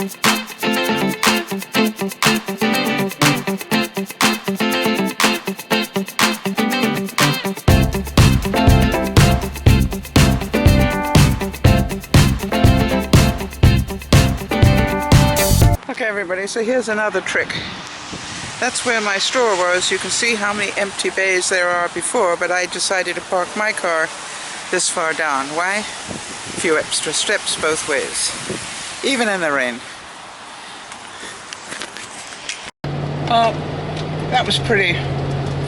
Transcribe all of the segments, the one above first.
Okay everybody, so here's another trick. That's where my store was. You can see how many empty bays there are before, but I decided to park my car this far down. Why? A few extra steps both ways, even in the rain. Well, that was pretty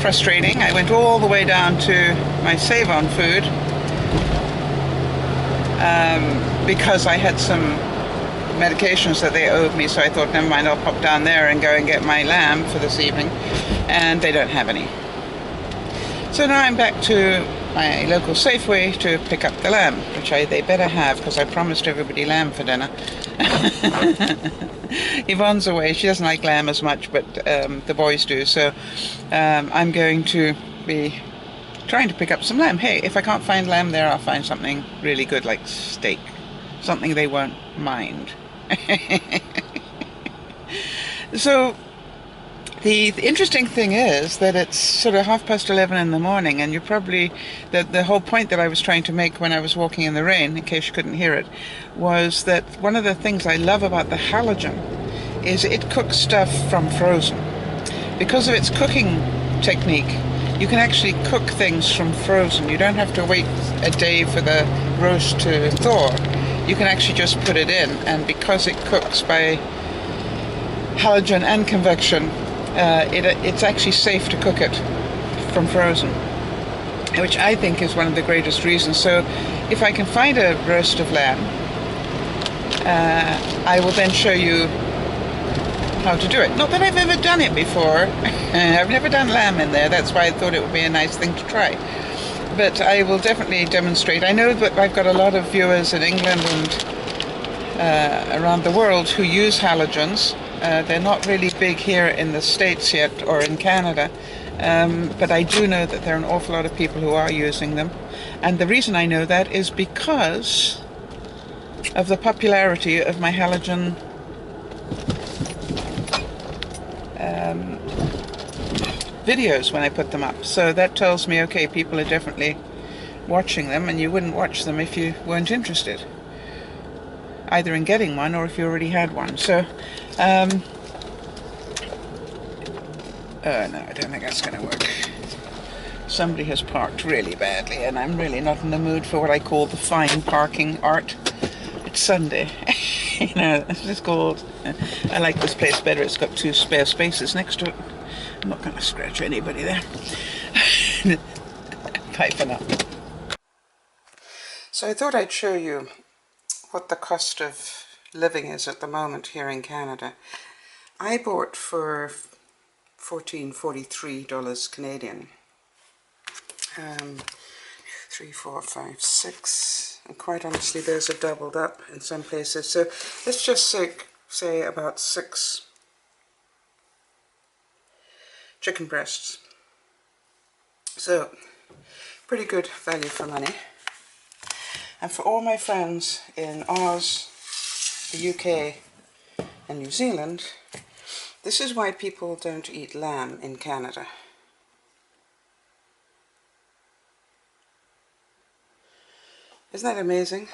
frustrating. I went all the way down to my save-on food because I had some medications that they owed me, so I thought never mind, I'll pop down there and go and get my lamb for this evening, and they don't have any. So now I'm back to my local Safeway to pick up the lamb, which they better have, because I promised everybody lamb for dinner. Yvonne's away, she doesn't like lamb as much, but the boys do, so I'm going to be trying to pick up some lamb. Hey, if I can't find lamb there, I'll find something really good like steak, something they won't mind. So the interesting thing is that it's sort of 11:30 in the morning, and you're probably, the whole point that I was trying to make when I was walking in the rain, in case you couldn't hear it, was that one of the things I love about the Halogen is it cooks stuff from frozen. Because of its cooking technique, you can actually cook things from frozen. You don't have to wait a day for the roast to thaw. You can actually just put it in, and because it cooks by halogen and convection, it's actually safe to cook it from frozen, which I think is one of the greatest reasons. So if I can find a roast of lamb, I will then show you how to do it. Not that I've ever done it before. I've never done lamb in there, that's why I thought it would be a nice thing to try. But I will definitely demonstrate. I know that I've got a lot of viewers in England and around the world who use halogens. They're not really big here in the States yet, or in Canada, but I do know that there are an awful lot of people who are using them. And the reason I know that is because of the popularity of my halogen videos when I put them up. So that tells me, okay, people are definitely watching them, and you wouldn't watch them if you weren't interested, either in getting one or if you already had one. So no, I don't think that's going to work. Somebody has parked really badly, and I'm really not in the mood for what I call the fine parking art. It's Sunday. You know, it's just called, I like this place better, it's got 2 spare spaces next to it. I'm not going to scratch anybody there. Bye for now. So I thought I'd show you what the cost of living is at the moment here in Canada. I bought for $14.43 Canadian. 3, 4, 5, 6, and quite honestly those are doubled up in some places. So let's just say about 6 chicken breasts. So pretty good value for money. And for all my friends in Oz, the UK and New Zealand, this is why people don't eat lamb in Canada. Isn't that amazing?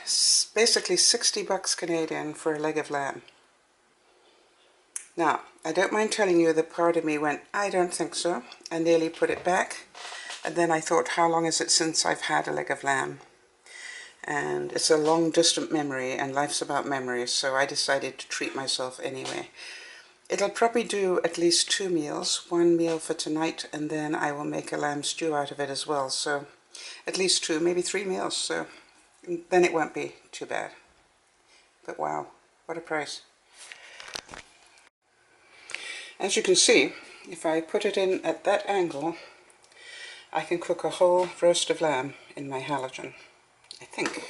Basically $60 Canadian for a leg of lamb. Now, I don't mind telling you that part of me went, I don't think so. I nearly put it back. And then I thought, how long is it since I've had a leg of lamb? And it's a long distant memory, and life's about memories, so I decided to treat myself anyway. It'll probably do at least 2 meals, 1 meal for tonight, and then I will make a lamb stew out of it as well. So at least 2, maybe 3 meals, so then it won't be too bad. But wow, what a price. As you can see, if I put it in at that angle, I can cook a whole roast of lamb in my halogen, I think.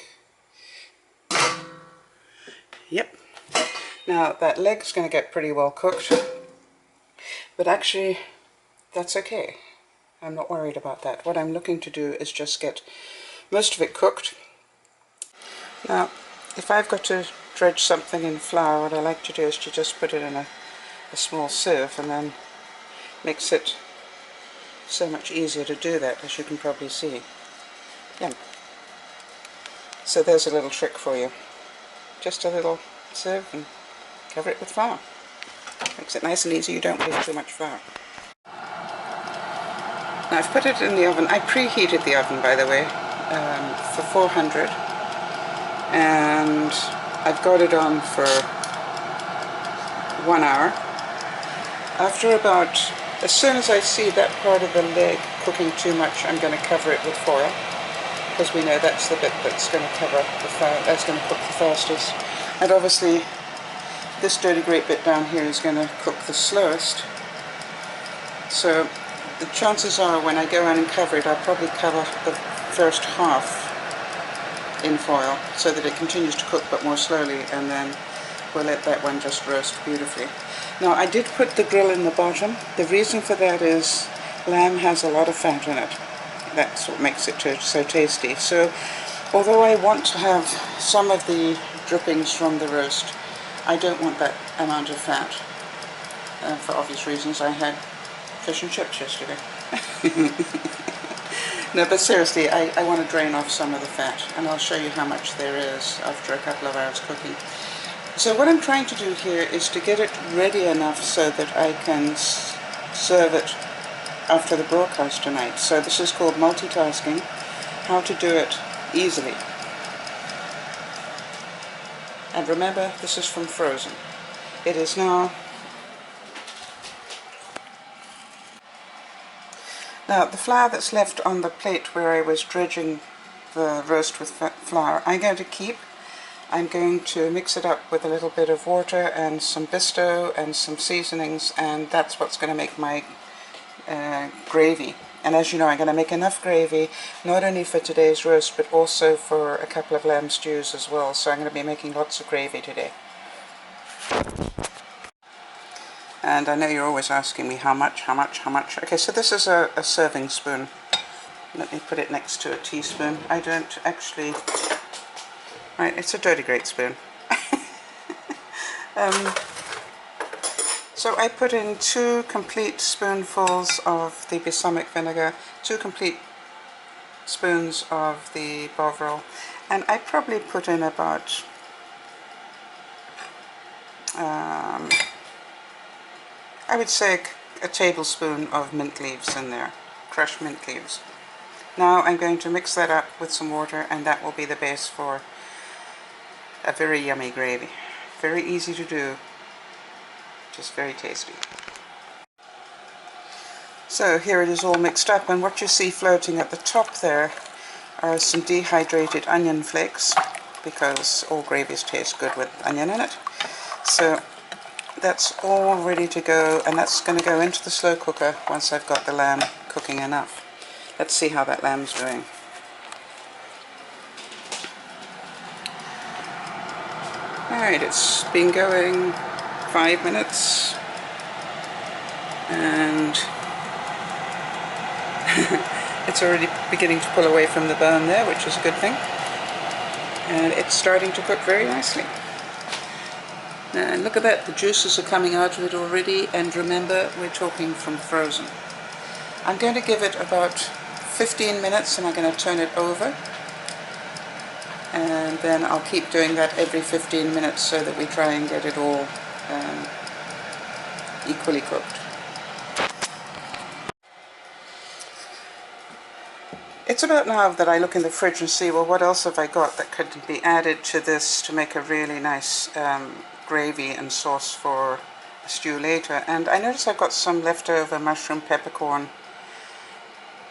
Yep. Now that leg's going to get pretty well cooked, but actually that's okay. I'm not worried about that. What I'm looking to do is just get most of it cooked. Now, if I've got to dredge something in flour, what I like to do is to just put it in a small sieve, and then makes it so much easier to do that, as you can probably see. Yeah. So there's a little trick for you. Just a little sieve and cover it with flour. Makes it nice and easy, you don't waste too much flour. Now I've put it in the oven. I preheated the oven, by the way, for 400, and I've got it on for 1 hour. After about, as soon as I see that part of the leg cooking too much, I'm going to cover it with foil, because we know that's the bit that's going to cover that's going to cook the fastest. And obviously this dirty great bit down here is going to cook the slowest. So the chances are when I go in and cover it, I'll probably cover the first half in foil so that it continues to cook but more slowly, and then we'll let that one just roast beautifully. Now I did put the grill in the bottom. The reason for that is lamb has a lot of fat in it. That's what makes it so tasty. So although I want to have some of the drippings from the roast, I don't want that amount of fat for obvious reasons. I had fish and chips yesterday. No, but seriously, I want to drain off some of the fat, and I'll show you how much there is after a couple of hours cooking. So what I'm trying to do here is to get it ready enough so that I can serve it after the broadcast tonight. So this is called multitasking, how to do it easily. And remember, this is from frozen. It is now... Now the flour that's left on the plate where I was dredging the roast with flour, I'm going to keep. I'm going to mix it up with a little bit of water and some Bisto and some seasonings, and that's what's going to make my gravy. And as you know, I'm going to make enough gravy not only for today's roast but also for a couple of lamb stews as well. So I'm going to be making lots of gravy today. And I know you're always asking me how much. Okay, so this is a serving spoon. Let me put it next to a teaspoon. I don't actually... Right, it's a dirty great spoon. So I put in 2 complete spoonfuls of the balsamic vinegar, 2 complete spoons of the Bovril, and I probably put in about I would say a tablespoon of mint leaves in there, crushed mint leaves. Now I'm going to mix that up with some water, and that will be the base for a very yummy gravy. Very easy to do, just very tasty. So here it is all mixed up, and what you see floating at the top there are some dehydrated onion flakes, because all gravies taste good with onion in it. So that's all ready to go, and that's going to go into the slow cooker once I've got the lamb cooking enough. Let's see how that lamb's doing. Alright, it's been going 5 minutes, and it's already beginning to pull away from the bone there, which is a good thing, and it's starting to cook very nicely. And look at that, the juices are coming out of it already, and remember, we're talking from frozen. I'm going to give it about 15 minutes and I'm going to turn it over, and then I'll keep doing that every 15 minutes so that we try and get it all equally cooked. It's about now that I look in the fridge and see, well, what else have I got that could be added to this to make a really nice gravy and sauce for a stew later. And I notice I've got some leftover mushroom peppercorn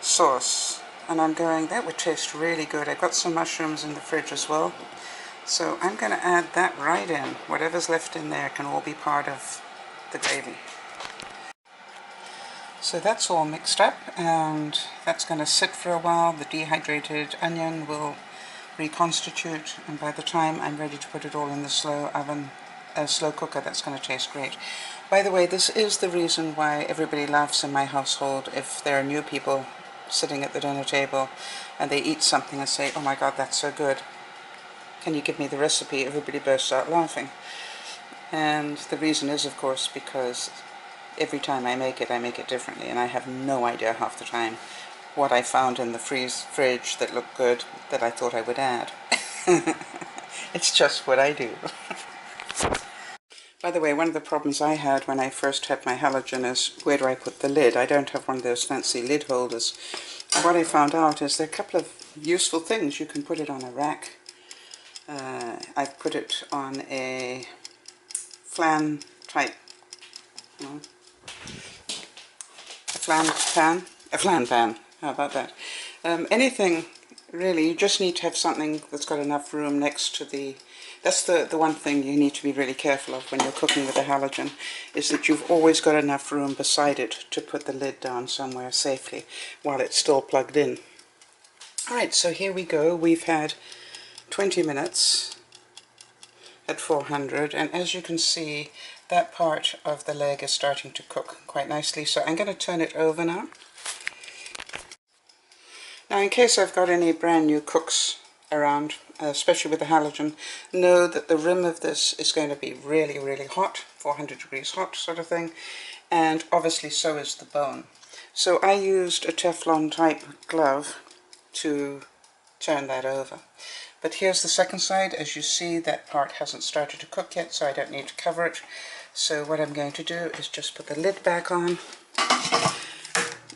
sauce, and I'm going, that would taste really good. I've got some mushrooms in the fridge as well, so I'm going to add that right in. Whatever's left in there can all be part of the gravy. So that's all mixed up, and that's going to sit for a while. The dehydrated onion will reconstitute, and by the time I'm ready to put it all in the slow cooker, that's going to taste great. By the way, this is the reason why everybody laughs in my household if there are new people sitting at the dinner table and they eat something and say, oh my god, that's so good. can you give me the recipe, everybody bursts out laughing. And the reason is, of course, because every time I make it differently, and I have no idea half the time what I found in the fridge that looked good that I thought I would add. It's just what I do. By the way, one of the problems I had when I first had my halogen is, where do I put the lid? I don't have one of those fancy lid holders. And what I found out is there are a couple of useful things. You can put it on a rack. I've put it on a flan type, no, a flan pan, how about that? Anything really, you just need to have something that's got enough room next to the, that's the one thing you need to be really careful of when you're cooking with a halogen, is that you've always got enough room beside it to put the lid down somewhere safely while it's still plugged in. Alright, so here we go. We've had 20 minutes at 400, and as you can see, that part of the leg is starting to cook quite nicely, so I'm going to turn it over now. Now, in case I've got any brand new cooks around, especially with the halogen, know that the rim of this is going to be really, really hot, 400 degrees hot sort of thing, and obviously so is the bone. So I used a Teflon type glove to turn that over. But here's the second side. As you see, that part hasn't started to cook yet, so I don't need to cover it. So what I'm going to do is just put the lid back on.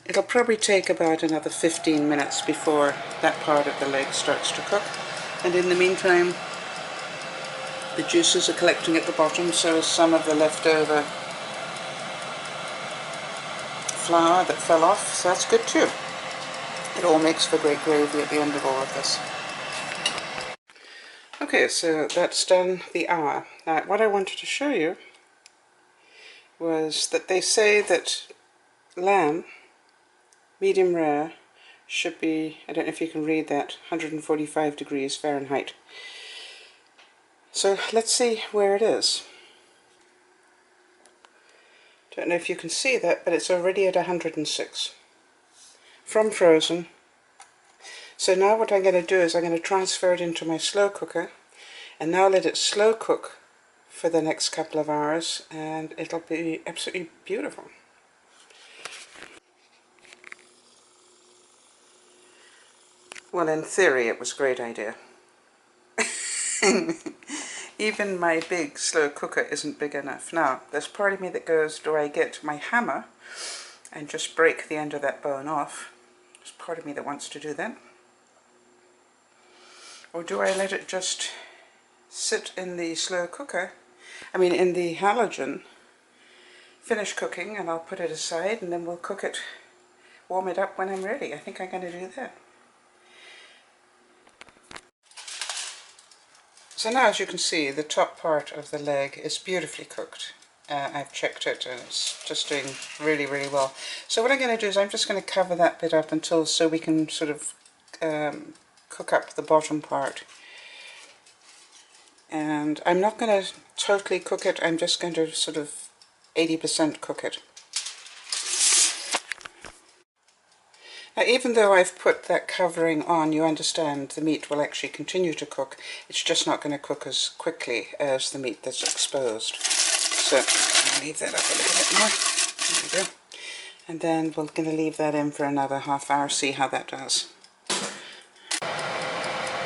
It'll probably take about another 15 minutes before that part of the leg starts to cook. And in the meantime, the juices are collecting at the bottom, so is some of the leftover flour that fell off, so that's good too. It all makes for great gravy at the end of all of this. Okay, so that's done the hour. Now, what I wanted to show you was that they say that lamb, medium rare, should be, I don't know if you can read that, 145 degrees Fahrenheit. So let's see where it is. Don't know if you can see that, but it's already at 106 from frozen. So now what I'm going to do is I'm going to transfer it into my slow cooker and now let it slow cook for the next couple of hours, and it'll be absolutely beautiful. Well, in theory it was a great idea. Even my big slow cooker isn't big enough. Now, there's part of me that goes, do I get my hammer and just break the end of that bone off? There's part of me that wants to do that. Or do I let it just sit in the slow cooker, in the halogen, finish cooking, and I'll put it aside and then we'll cook it, warm it up when I'm ready. I think I'm going to do that. So now, as you can see, the top part of the leg is beautifully cooked. I've checked it and it's just doing really, really well. So what I'm going to do is I'm just going to cover that bit up until, so we can sort of cook up the bottom part. And I'm not going to totally cook it, I'm just going to sort of 80% cook it. Now, even though I've put that covering on, you understand the meat will actually continue to cook. It's just not going to cook as quickly as the meat that's exposed. So I'll leave that up a little bit more. There we go. And then we're going to leave that in for another half hour, see how that does.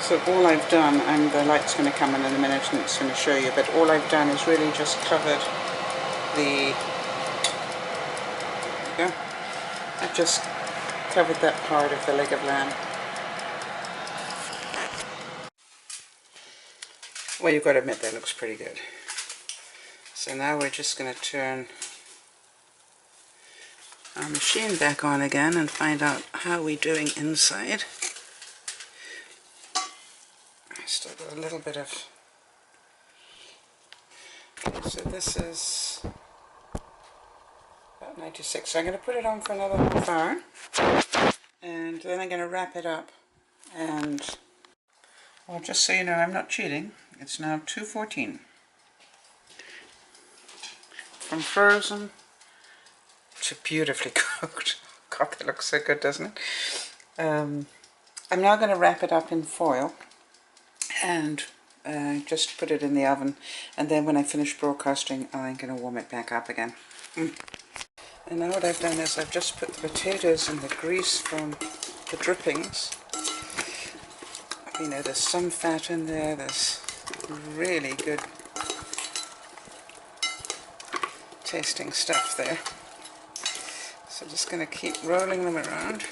So all I've done, and the light's going to come in a minute and it's going to show you, but all I've done is really just covered the, there we go. I've just covered that part of the leg of lamb. Well, you've got to admit that looks pretty good. So now we're just going to turn our machine back on again and find out how we're doing inside. I still got a little bit of, so this is about 96, so I'm going to put it on for another half hour and then I'm going to wrap it up. And well, just so you know, I'm not cheating, it's now 2:14. From frozen to beautifully cooked. God, that looks so good, doesn't it? I'm now going to wrap it up in foil and just put it in the oven, and then when I finish broadcasting I'm going to warm it back up again. And now what I've done is I've just put the potatoes in the grease from the drippings. You know, there's some fat in there, there's really good tasting stuff there. So just going to keep rolling them around.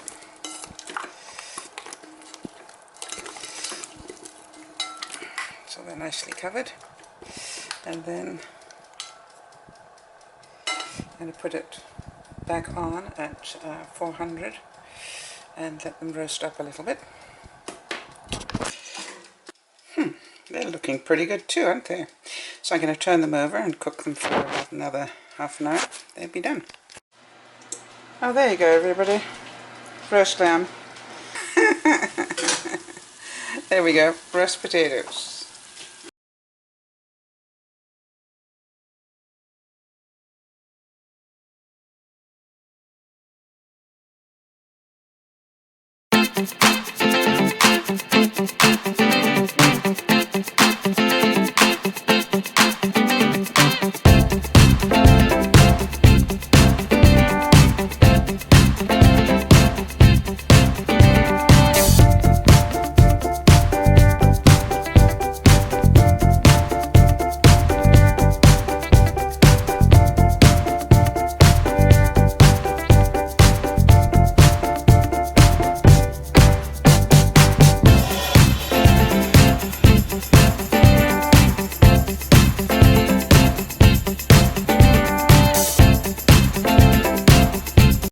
So they're nicely covered. And then I'm going to put it back on at 400 and let them roast up a little bit. They're looking pretty good too, aren't they? So I'm going to turn them over and cook them for about another half an hour. They'll be done. Oh, there you go, everybody. Roast lamb. There we go, roast potatoes.